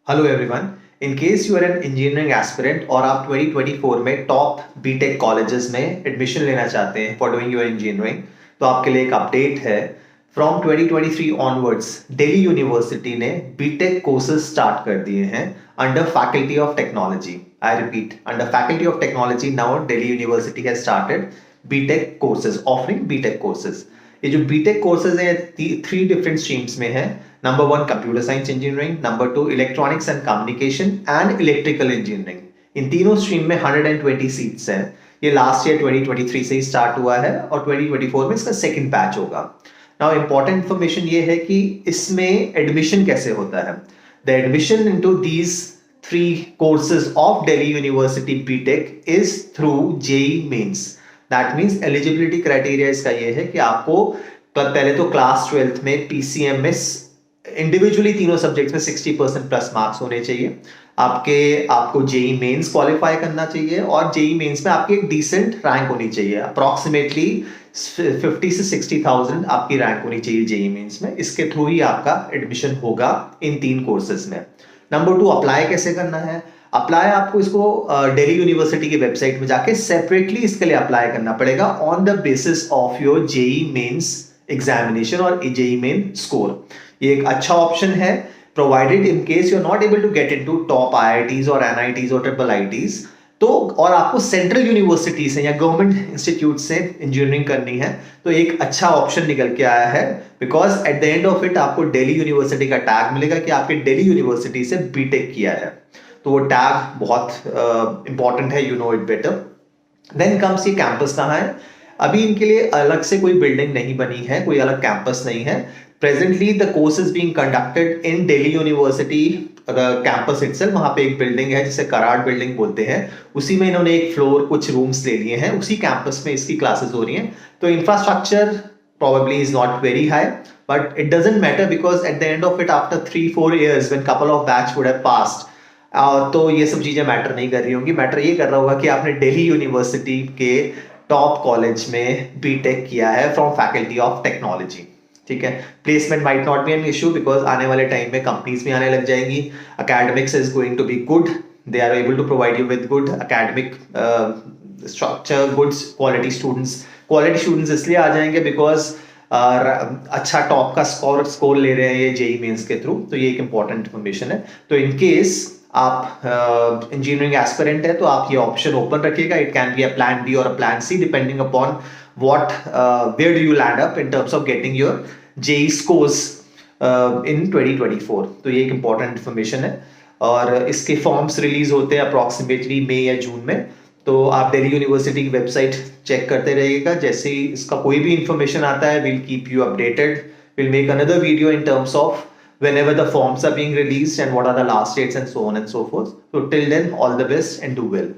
Hello everyone. In case you are an engineering aspirant और आप 2024 में टॉप बीटेक कॉलेजेस में एडमिशन लेना चाहते हैं फॉर डूइंग योर इंजीनियरिंग, तो आपके लिए एक अपडेट है। फ्रॉम 2023 ऑनवर्ड्स दिल्ली यूनिवर्सिटी ने बीटेक कोर्सेज स्टार्ट कर दिए हैं under faculty of technology. I repeat, under faculty of technology now Delhi university has started BTech courses, offering BTech courses. ये जो बीटेक कोर्सेज हैं थ्री डिफरेंट स्ट्रीम्स में है। Number one computer science engineering, number two electronics and communication and electrical engineering. इन तीनों stream में 120 seats हैं। ये लास्ट ईयर 2023 से ही स्टार्ट हुआ है और 2024 में इसका सेकंड बैच होगा। नाउ इंपॉर्टेंट इंफॉर्मेशन ये है कि इसमें एडमिशन कैसे होता है। The admission into these three courses of Delhi University BTech is through JEE mains. That means eligibility criteria इसका ये है कि आपको पहले तो क्लास 12th में पीसीएमएस इंडिविजुअली तीनों सब्जेक्ट्स में 60% प्लस मार्क्स होने चाहिए। आपको जेई मेंस क्वालिफाई करना चाहिए और जेई मेंस में आपकी एक डिसेंट रैंक होनी चाहिए। अप्रॉक्सीमेटली 50 से 60,000 आपकी रैंक होनी चाहिए जेई मेंस में। इसके थ्रू ही आपका एडमिशन होगा इन तीन कोर्सेज में। नंबर 2, अप्लाई कैसे करना है। अप्लाई आपको इसको दिल्ली यूनिवर्सिटी की वेबसाइट में जाके सेपरेटली इसके लिए अप्लाई करना पड़ेगा on the basis of your JEE mains examination और जेई मेन स्कोर। ये एक अच्छा ऑप्शन है provided in case you are not able to get into top IITs और एनआईटीज और ट्रिपल आईटीज। तो और आपको सेंट्रल यूनिवर्सिटी से या गवर्नमेंट इंस्टीट्यूट से इंजीनियरिंग करनी है तो एक अच्छा ऑप्शन निकल के आया है। Because at the end of it आपको दिल्ली यूनिवर्सिटी का टैग मिलेगा कि आपके दिल्ली यूनिवर्सिटी से बीटेक किया है, तो वो टैग बहुत इंपॉर्टेंट है, you know it better. Then comes ये कैंपस कहाँ है। अभी इनके लिए अलग से कोई बिल्डिंग नहीं बनी है, कोई अलग कैंपस नहीं है। Presently the course is being conducted in Delhi university campus itself. वहां पे एक बिल्डिंग है जिसे कराड़ बिल्डिंग बोलते हैं, उसी में इन्होंने एक फ्लोर कुछ रूम्स ले लिए हैं, उसी कैंपस में इसकी क्लासेस हो रही हैं। तो infrastructure probably is not very high, but it doesn't matter because at the end of it after 3-4 years when couple of batch would have passed, तो ये सब चीजें मैटर नहीं कर रही होंगी। मैटर ये कर रहा होगा कि आपने दिल्ली यूनिवर्सिटी के टॉप कॉलेज में बीटेक किया है फ्रॉम फैकल्टी ऑफ टेक्नोलॉजी। ठीक है, placement might not be an issue because आने वाले टाइम में कंपनीज भी आने लग जाएंगी। Academics is going to be good, they are able to provide you with good academic structure, good quality students इसलिए आ जाएंगे बिकॉज अच्छा टॉप का स्कोर ले रहे हैं ये जेई मेंस के थ्रू। तो ये एक इंपॉर्टेंट इन्फॉर्मेशन है। तो इन केस आप इंजीनियरिंग एस्पिरेंट है तो आप ये ऑप्शन ओपन रखिएगा। It can be a plan B और a plan C depending upon what where do you land up in terms of getting your JEE scores in 2024। तो ये एक important information है और इसके फॉर्म्स रिलीज होते हैं अप्रॉक्सीमेटली मई या जून में। तो आप दिल्ली यूनिवर्सिटी की वेबसाइट चेक करते रहिएगा। जैसे ही इसका कोई भी इंफॉर्मेशन आता है we'll keep you updated, we'll make another video in terms of whenever the forms are being released and what are the last dates and so on and so forth. So till then, all the best and do well.